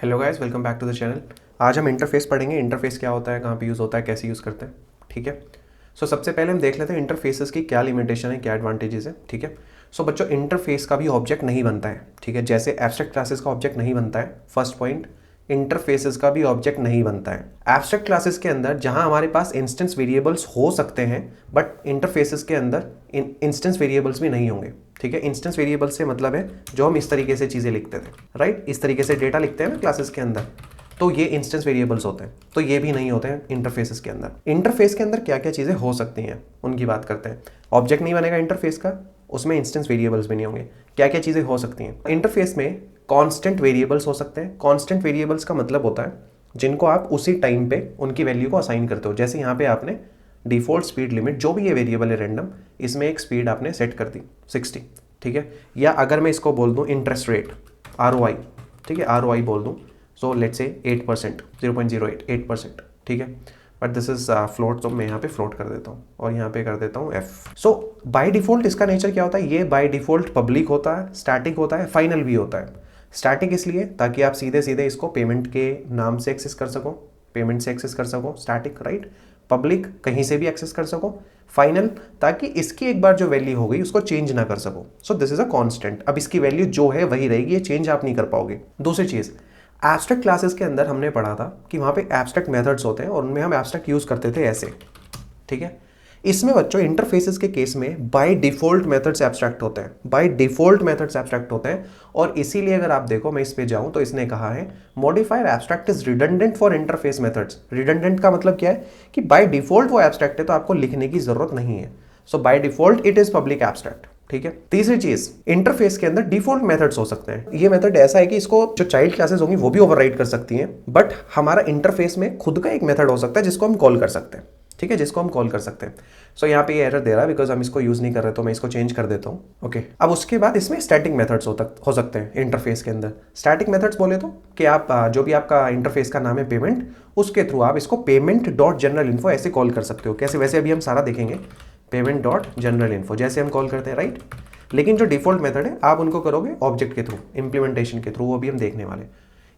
Hello guys, welcome back to the channel. आज हम interface पढ़ेंगे। इंटरफेस क्या होता है, कहाँ पे यूज़ होता है, कैसे यूज़ करते हैं। ठीक है। सबसे पहले हम देख लेते हैं इंटरफेसेस की क्या लिमिटेशन है, क्या एडवांटेजेस है। ठीक है। बच्चों, इंटरफेस का भी ऑब्जेक्ट नहीं बनता है। ठीक है। जैसे एब्स्ट्रैक्ट क्लासेस का ऑब्जेक्ट नहीं बनता है, फर्स्ट पॉइंट, इंटरफेसेस का भी ऑब्जेक्ट नहीं बनता है। एब्स्ट्रैक्ट क्लासेस के अंदर जहां हमारे पास इंस्टेंस वेरिएबल्स हो सकते हैं, बट इंटरफेसेस के अंदर इंस्टेंस वेरिएबल्स भी नहीं होंगे। ठीक है। इंस्टेंस वेरिएबल्स से मतलब है जो हम इस तरीके से चीज़ें लिखते थे, राइट। इस तरीके से डेटा लिखते हैं ना क्लासेस के अंदर, तो ये इंस्टेंस वेरिएबल्स होते हैं। तो ये भी नहीं होते हैं इंटरफेसेस के अंदर। इंटरफेस के अंदर क्या क्या चीज़ें हो सकती हैं उनकी बात करते हैं। ऑब्जेक्ट नहीं बनेगा इंटरफेस का, उसमें इंस्टेंस वेरिएबल्स भी नहीं होंगे। क्या क्या चीज़ें हो सकती हैं इंटरफेस में? कांस्टेंट वेरिएबल्स हो सकते हैं। कांस्टेंट वेरिएबल्स का मतलब होता है जिनको आप उसी टाइम पे उनकी वैल्यू को असाइन करते हो। जैसे यहाँ पे आपने डिफॉल्ट स्पीड लिमिट, जो भी ये वेरिएबल है रैंडम, इसमें एक स्पीड आपने सेट कर दी 60। ठीक है। या अगर मैं इसको बोल दूँ इंटरेस्ट रेट, ROI, ठीक है, ROI बोल दूँ, सो लेट्स से 8%, 0.08, 8%। ठीक है। बट दिस इज फ्लोट, तो मैं यहाँ पे फ्लोट कर देता हूँ और यहाँ पे कर देता हूँ F। सो बाय डिफॉल्ट इसका नेचर क्या होता है? ये बाय डिफॉल्ट पब्लिक होता है, स्टैटिक होता है, फाइनल भी होता है। स्टैटिक इसलिए ताकि आप सीधे सीधे इसको पेमेंट के नाम से एक्सेस कर सको, पेमेंट से एक्सेस कर सको, स्टैटिक, राइट। पब्लिक कहीं से भी एक्सेस कर सको। फाइनल ताकि इसकी एक बार जो वैल्यू हो गई उसको चेंज ना कर सको। So this is a constant. अब इसकी वैल्यू जो है वही रहेगी, ये चेंज आप नहीं कर पाओगे। दूसरी चीज़, एब्स्ट्रैक्ट क्लासेस के अंदर हमने पढ़ा था कि वहाँ पे एब्स्ट्रैक्ट मेथड्स होते हैं और उनमें हम एब्स्ट्रैक्ट यूज़ करते थे ऐसे। ठीक है। इसमें बच्चों इंटरफेसेस के केस में बाय डिफॉल्ट मेथड्स एब्स्ट्रैक्ट होते हैं, बाय डिफॉल्ट मेथड्स एब्स्ट्रैक्ट होते हैं। और इसीलिए अगर आप देखो, मैं इस पे जाऊं तो इसने कहा है modifier abstract is redundant for interface methods. Redundant का मतलब क्या है कि बाय डिफॉल्ट वो एब्स्ट्रैक्ट है तो आपको लिखने की जरूरत नहीं है। So by default it is public abstract. ठीक है। तीसरी चीज, इंटरफेस के अंदर डिफॉल्ट मेथड्स हो सकते हैं। ये मेथड ऐसा है कि इसको जो चाइल्ड क्लासेस होंगी वो भी ओवरराइड कर सकती हैं, बट हमारा इंटरफेस में खुद का एक मेथड हो सकता है जिसको हम कॉल कर सकते हैं। ठीक है, जिसको हम कॉल कर सकते हैं। सो यहाँ पे ये एरर दे रहा है बिकॉज हम इसको यूज नहीं कर रहे, तो मैं इसको चेंज कर देता हूँ। ओके। अब उसके बाद इसमें स्टैटिक मेथड्स हो सकते हैं इंटरफेस के अंदर। स्टैटिक मेथड्स बोले तो कि आप जो भी आपका इंटरफेस का नाम है पेमेंट, उसके थ्रू आप इसको पेमेंट डॉट जनरल इन्फो ऐसे कॉल कर सकते हो। कैसे? वैसे अभी हम सारा देखेंगे। पेमेंट डॉट जनरल इन्फो जैसे हम कॉल करते हैं, राइट। लेकिन जो डिफॉल्ट मेथड है आप उनको करोगे ऑब्जेक्ट के थ्रू, इंप्लीमेंटेशन के थ्रू, वो भी हम देखने वाले।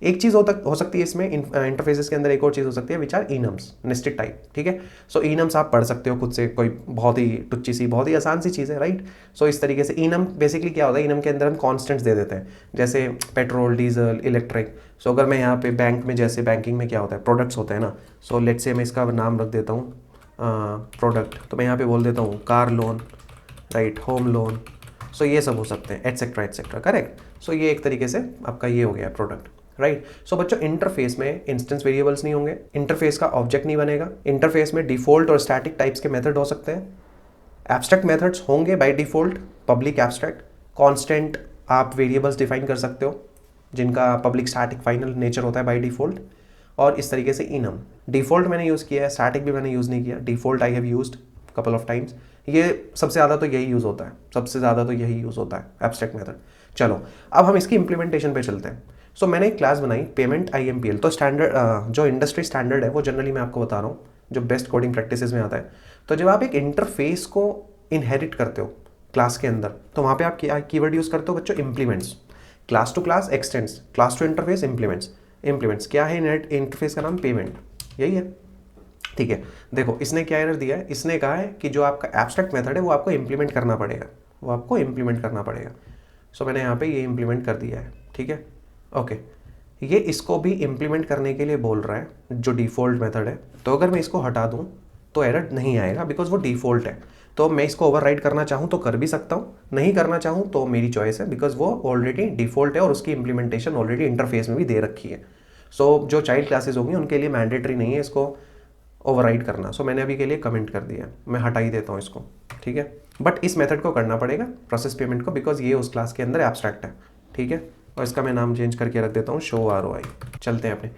एक चीज हो सकती है इसमें इंटरफेसेस के अंदर, एक और चीज हो सकती है विच आर इनम्स, नेस्टेड टाइप। ठीक है। सो इनम्स आप पढ़ सकते हो खुद से, कोई बहुत ही टुच्ची सी, बहुत ही आसान सी चीज़ है, राइट। सो इस तरीके से इनम बेसिकली क्या होता है, इनम के अंदर हम कॉन्स्टेंट्स दे देते हैं, जैसे पेट्रोल, डीजल, इलेक्ट्रिक। सो अगर मैं यहाँ पे बैंक में, जैसे बैंकिंग में क्या होता है, प्रोडक्ट्स होते हैं ना। सो लेट्स से मैं इसका नाम रख देता हूँ प्रोडक्ट, तो मैं यहाँ पे बोल देता हूँ car loan, right, home loan. So ये सब हो सकते हैं, एटसेट्रा एटसेट्रा, करेक्ट। सो ये एक तरीके से आपका ये हो गया प्रोडक्ट, राइट। सो बच्चों, इंटरफेस में इंस्टेंस वेरिएबल्स नहीं होंगे, इंटरफेस का ऑब्जेक्ट नहीं बनेगा, इंटरफेस में डिफॉल्ट और स्टैटिक टाइप्स के मेथड हो सकते हैं, एब्स्ट्रैक्ट मेथड्स होंगे by default, public abstract, constant आप वेरिएबल्स डिफाइन कर सकते हो जिनका पब्लिक, स्टैटिक, फाइनल नेचर होता है बाय डिफॉल्ट। और इस तरीके से इनम, डिफॉल्ट मैंने यूज़ किया है, स्टैटिक भी मैंने यूज़ नहीं किया, default I have used couple of times. ये सबसे ज़्यादा तो यही यूज़ होता है, सबसे ज़्यादा तो यही यूज़ होता है एब्स्ट्रैक्ट मेथड। चलो अब हम इसकी इंप्लीमेंटेशन पे चलते हैं। सो मैंने एक क्लास बनाई पेमेंट IMPL। तो स्टैंडर्ड जो इंडस्ट्री स्टैंडर्ड है वो जनरली मैं आपको बता रहा हूँ, जो बेस्ट कोडिंग प्रैक्टिसेस में आता है। तो जब आप एक इंटरफेस को इनहेरिट करते हो क्लास के अंदर, तो वहाँ पे आप क्या कीवर्ड यूज़ करते हो बच्चों? Implements. Class to class extends, class to interface implements. Implements क्या है? इंटरफेस का नाम पेमेंट, यही है। ठीक है। देखो इसने क्या एरर दिया है, इसने कहा है कि जो आपका एब्स्ट्रैक्ट मेथड है वो आपको इंप्लीमेंट करना पड़ेगा, वो आपको इंप्लीमेंट करना पड़ेगा। सो मैंने यहाँ पे ये इंप्लीमेंट कर दिया है। ठीक है। ओके। ये इसको भी इंप्लीमेंट करने के लिए बोल रहा है जो डिफ़ॉल्ट मेथड है। तो अगर मैं इसको हटा दूँ तो एरर नहीं आएगा बिकॉज वो डिफ़ॉल्ट है। तो मैं इसको ओवरराइड करना चाहूँ तो कर भी सकता हूँ, नहीं करना चाहूँ तो मेरी चॉइस है, बिकॉज वो ऑलरेडी डिफ़ॉल्ट है और उसकी इंप्लीमेंटेशन ऑलरेडी इंटरफेस में भी दे रखी है। सो जो चाइल्ड क्लासेस होंगी उनके लिए मैंडेटरी नहीं है इसको ओवरराइड करना। सो मैंने अभी के लिए कमेंट कर दिया, मैं हटा ही देता हूँ इसको। ठीक है। बट इस मेथड को करना पड़ेगा, प्रोसेस पेमेंट को, बिकॉज ये उस क्लास के अंदर एब्स्ट्रैक्ट है। ठीक है। और इसका मैं नाम चेंज करके रख देता हूँ शो ROI। चलते हैं अपने।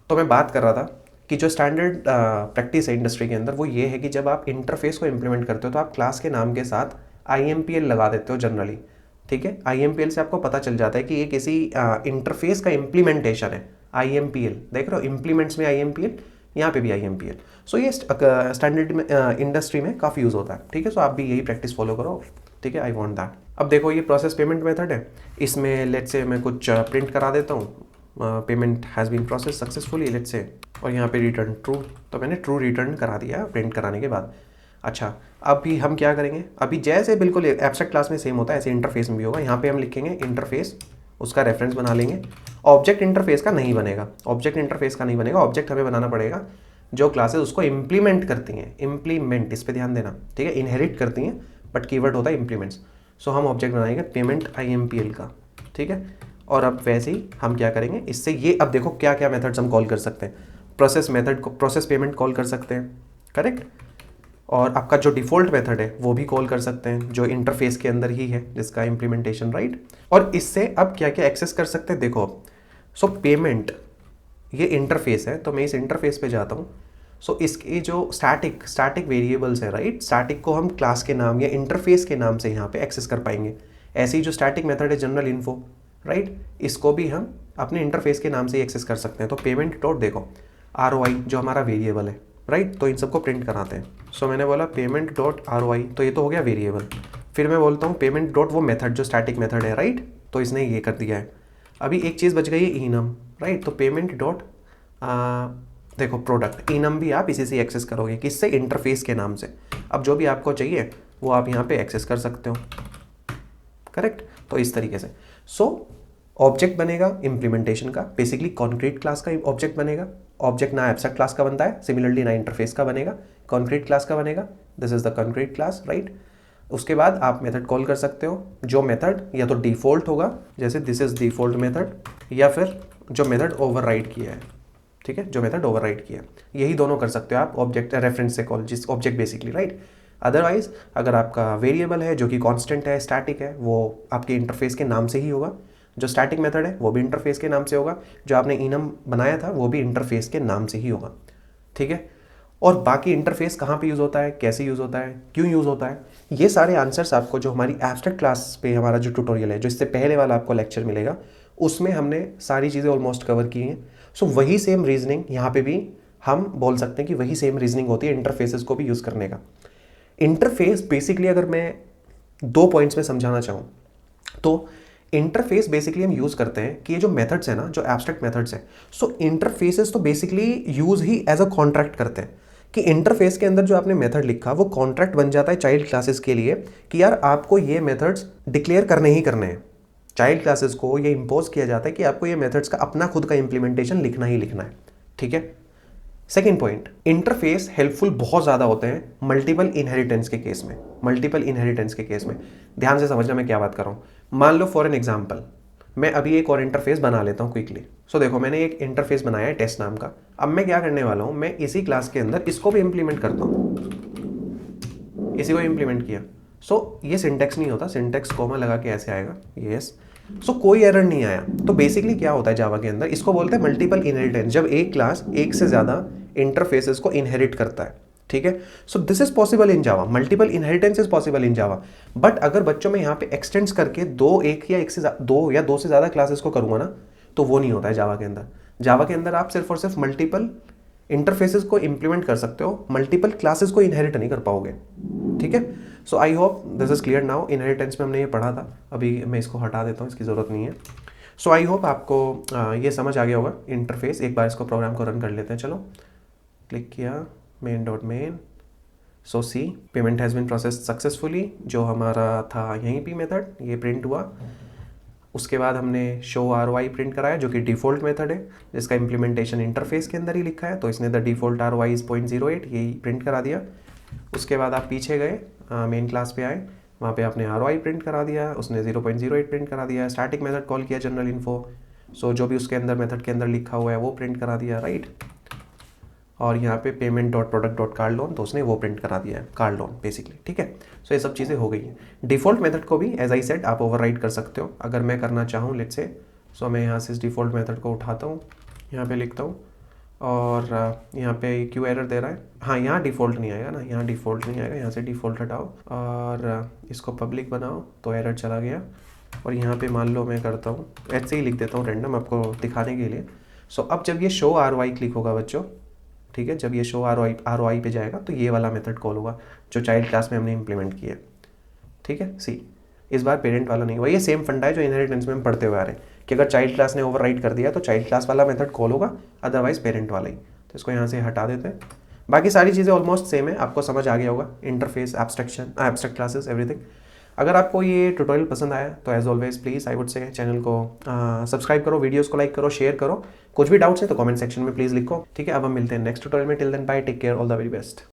तो मैं बात कर रहा था कि जो स्टैंडर्ड प्रैक्टिस है इंडस्ट्री के अंदर वो ये है कि जब आप इंटरफेस को इंप्लीमेंट करते हो तो आप क्लास के नाम के साथ IMPL लगा देते हो जनरली। ठीक है। IMPL से आपको पता चल जाता है कि ये किसी इंटरफेस का इम्प्लीमेंटेशन है। IMPL देख रहे हो, इम्प्लीमेंट्स में IMPL, यहाँ पे भी IMPL। सो ये स्टैंडर्ड में इंडस्ट्री में काफ़ी यूज़ होता है। ठीक है। सो आप भी यही प्रैक्टिस फॉलो करो। ठीक है। I want that. अब देखो ये प्रोसेस पेमेंट मेथड है, इसमें लेट्स से मैं कुछ प्रिंट करा देता हूँ, payment has been process successfully let's say, और यहाँ पे रिटर्न ट्रू, तो मैंने ट्रू रिटर्न करा दिया प्रिंट कराने के बाद। अच्छा, अभी हम क्या करेंगे, अभी जैसे बिल्कुल एब्स्ट्रैक्ट क्लास में सेम होता है ऐसे इंटरफेस में भी होगा। यहाँ पे हम लिखेंगे इंटरफेस, उसका रेफरेंस बना लेंगे। ऑब्जेक्ट इंटरफेस का नहीं बनेगा, ऑब्जेक्ट इंटरफेस का नहीं बनेगा, ऑब्जेक्ट हमें बनाना पड़ेगा जो क्लासेस उसको इम्प्लीमेंट करती हैं। इम्प्लीमेंट, इस पर ध्यान देना, ठीक है, इनहेरिट करती हैं बट कीवर्ड होता है इम्प्लीमेंट्स। सो हम ऑब्जेक्ट बनाएंगे पेमेंट IMPL का, ठीक है। और अब वैसे ही हम क्या करेंगे इससे, ये अब देखो क्या क्या मेथड्स हम कॉल कर सकते हैं। प्रोसेस मेथड को प्रोसेस पेमेंट कॉल कर सकते हैं, करेक्ट। और आपका जो डिफ़ॉल्ट मेथड है वो भी कॉल कर सकते हैं जो इंटरफेस के अंदर ही है जिसका इम्प्लीमेंटेशन, राइट। और इससे अब क्या क्या एक्सेस कर सकते हैं देखो। सो पेमेंट ये इंटरफेस है, तो मैं इस इंटरफेस पे जाता हूँ। सो इसके जो स्टैटिक वेरिएबल्स है, राइट, स्टैटिक को हम क्लास के नाम या इंटरफेस के नाम से यहाँ पे एक्सेस कर पाएंगे। ऐसे ही जो स्टैटिक मेथड है जनरल इन्फो, राइट, इसको भी हम अपने इंटरफेस के नाम से ही एक्सेस कर सकते हैं। तो पेमेंट डॉट देखो ROI जो हमारा वेरिएबल है, राइट, तो इन सबको प्रिंट कराते हैं। सो मैंने बोला पेमेंट डॉट ROI, तो ये तो हो गया वेरिएबल। फिर मैं बोलता हूँ पेमेंट डॉट वो मेथड जो स्टैटिक मेथड है, राइट, तो इसने ये कर दिया है। अभी एक चीज़ बच गई है इनम, राइट, तो पेमेंट डॉट देखो प्रोडक्ट, इनम भी आप इसी से एक्सेस करोगे, किससे, इंटरफेस के नाम से। अब जो भी आपको चाहिए वो आप यहाँ पे एक्सेस कर सकते हो, करेक्ट। तो इस तरीके से ऑब्जेक्ट बनेगा इम्प्लीमेंटेशन का, बेसिकली कॉन्क्रीट क्लास का ऑब्जेक्ट बनेगा। ऑब्जेक्ट ना एब्स्ट्रैक्ट क्लास का बनता है, सिमिलरली ना इंटरफेस का बनेगा, कॉन्क्रीट क्लास का बनेगा। This is the concrete class, right. उसके बाद आप मेथड कॉल कर सकते हो, जो मेथड या तो डिफ़ॉल्ट होगा जैसे दिस इज डिफ़ॉल्ट मेथड, या फिर जो मेथड ओवरराइड किया है, ठीक है, जो मेथड ओवरराइड किया है, यही दोनों कर सकते हो आप ऑब्जेक्ट रेफरेंस से कॉल, जिस ऑब्जेक्ट बेसिकली, राइट। अदरवाइज अगर आपका वेरिएबल है जो कि कांस्टेंट है, स्टैटिक है, वो आपके इंटरफेस के नाम से ही होगा। जो स्टैटिक मेथड है वो भी इंटरफेस के नाम से होगा, जो आपने इनम बनाया था वो भी इंटरफेस के नाम से ही होगा, ठीक है। और बाकी इंटरफेस कहाँ पे यूज़ होता है, कैसे यूज़ होता है, क्यों यूज़ होता है, ये सारे आंसर्स आपको जो हमारी एब्स्ट्रैक्ट क्लास पे हमारा जो ट्यूटोरियल है, जो इससे पहले वाला आपको लेक्चर मिलेगा, उसमें हमने सारी चीज़ें ऑलमोस्ट कवर की हैं। सो वही सेम रीजनिंग यहाँ पे भी हम बोल सकते हैं कि वही सेम रीजनिंग होती है इंटरफेसेस को भी यूज़ करने का। इंटरफेस बेसिकली अगर मैं 2 पॉइंट्स में समझाना चाहूँ तो इंटरफेस बेसिकली हम यूज़ करते हैं कि ये जो मेथड्स है ना, जो एब्स्ट्रैक्ट मेथड्स हैं, सो इंटरफेसेस तो बेसिकली यूज़ ही एज अ कॉन्ट्रैक्ट करते हैं कि इंटरफेस के अंदर जो आपने मेथड लिखा वो कॉन्ट्रैक्ट बन जाता है चाइल्ड क्लासेस के लिए कि यार आपको ये मेथड्स डिक्लेयर करने ही करने हैं। चाइल्ड क्लासेस को ये इम्पोज किया जाता है कि आपको ये मेथड्स का अपना खुद का इंप्लीमेंटेशन लिखना ही लिखना है, ठीक है। सेकेंड पॉइंट, इंटरफेस हेल्पफुल बहुत ज़्यादा होते हैं मल्टीपल इनहेरिटेंस के केस में। मल्टीपल इनहेरिटेंस के केस में ध्यान से समझना मैं क्या बात कर रहा हूँ। मान लो फॉर एन एग्जाम्पल मैं अभी एक और इंटरफेस बना लेता हूँ क्विकली। सो देखो मैंने एक इंटरफेस बनाया है टेस्ट नाम का। अब मैं क्या करने वाला हूँ, मैं इसी क्लास के अंदर इसको भी इम्प्लीमेंट करता हूँ, इसी को इम्प्लीमेंट किया। सो ये सिंटेक्स नहीं होता, सिंटेक्स कोमा लगा के ऐसे आएगा, यस। सो कोई एरर नहीं आया। तो बेसिकली क्या होता है जावा के अंदर, इसको बोलते हैं मल्टीपल इनहेरिटेंस, जब एक क्लास एक से ज़्यादा इंटरफेसेस को इनहेरिट करता है, ठीक है। So this is possible in Java, multiple inheritance is possible in Java. But अगर बच्चों में यहाँ पे एक्सटेंड्स करके दो या दो से ज़्यादा क्लासेस को करूँगा ना, तो वो नहीं होता है जावा के अंदर। जावा के अंदर आप सिर्फ और सिर्फ मल्टीपल इंटरफेसेस को इंप्लीमेंट कर सकते हो, मल्टीपल क्लासेस को इनहेरिट नहीं कर पाओगे, ठीक है। So I hope this is clear now. Inheritance में हमने ये पढ़ा था, अभी मैं इसको हटा देता हूँ, इसकी ज़रूरत नहीं है। सो आई होप आपको ये समझ आ गया होगा इंटरफेस। एक बार इसको प्रोग्राम को रन कर लेते हैं, चलो। क्लिक किया main.main। So see payment has been processed successfully, जो हमारा था यहीं पे मेथड ये प्रिंट हुआ। उसके बाद हमने शो ROI प्रिंट कराया जो कि डिफ़ॉल्ट मेथड है, जिसका इम्प्लीमेंटेशन इंटरफेस के अंदर ही लिखा है, तो इसने द डिफ़ॉल्ट ROI इज़ 0.08 यही प्रिंट करा दिया। उसके बाद आप पीछे गए, मेन क्लास पे आए, वहाँ पे आपने ROI प्रिंट करा दिया, उसने 0.08 प्रिंट करा दिया। स्टैटिक मेथड कॉल किया जनरल इन्फो, सो जो भी उसके अंदर मेथड के अंदर लिखा हुआ है वो प्रिंट करा दिया, राइट। और यहाँ पे payment dot product dot card loan, तो उसने वो प्रिंट करा दिया है, कार्ड लोन बेसिकली, ठीक है। सो ये सब चीज़ें हो गई हैं। डिफ़ॉल्ट मेथड को भी एज आई सेड आप ओवरराइड कर सकते हो अगर मैं करना चाहूँ, लेट्स से। सो मैं यहाँ से इस डिफ़ॉल्ट मेथड को उठाता हूँ, यहाँ पे लिखता हूँ, और यहाँ पे क्यों एरर दे रहा है, हाँ यहाँ डिफ़ॉल्ट नहीं आएगा ना, यहाँ डिफ़ॉल्ट नहीं आएगा, यहाँ से डिफ़ॉल्ट हटाओ और इसको पब्लिक बनाओ, तो एरर चला गया। और यहाँ पे मान लो मैं करता हूँ, ऐसे ही लिख देता हूँ रैंडम आपको दिखाने के लिए। सो अब जब ये शो ROI क्लिक होगा बच्चों, ठीक है, जब ये शो ROI पे जाएगा तो ये वाला मेथड कॉल होगा जो चाइल्ड क्लास में हमने इंप्लीमेंट किया, ठीक है। सी इस बार पेरेंट वाला नहीं हुआ, ये सेम फंडा है जो इनहेरिटेंस में हम पढ़ते हुए आ रहे हैं कि अगर चाइल्ड क्लास ने ओवरराइड कर दिया तो चाइल्ड क्लास वाला मेथड कॉल होगा, अदरवाइज पेरेंट वाला ही। तो इसको यहाँ से हटा देते हैं। बाकी सारी चीज़ें ऑलमोस्ट सेम है, आपको समझ आ गया होगा, interface, abstraction, abstract classes, everything. अगर आपको ये ट्यूटोरियल पसंद आया तो as always please I would say channel को सब्सक्राइब करो, वीडियोस को लाइक करो, शेयर करो। कुछ भी डाउट्स है तो कमेंट सेक्शन में प्लीज़ लिखो, ठीक है। अब हम मिलते हैं नेक्स्ट ट्यूटोरियल में। Till then bye, take care, all the very best.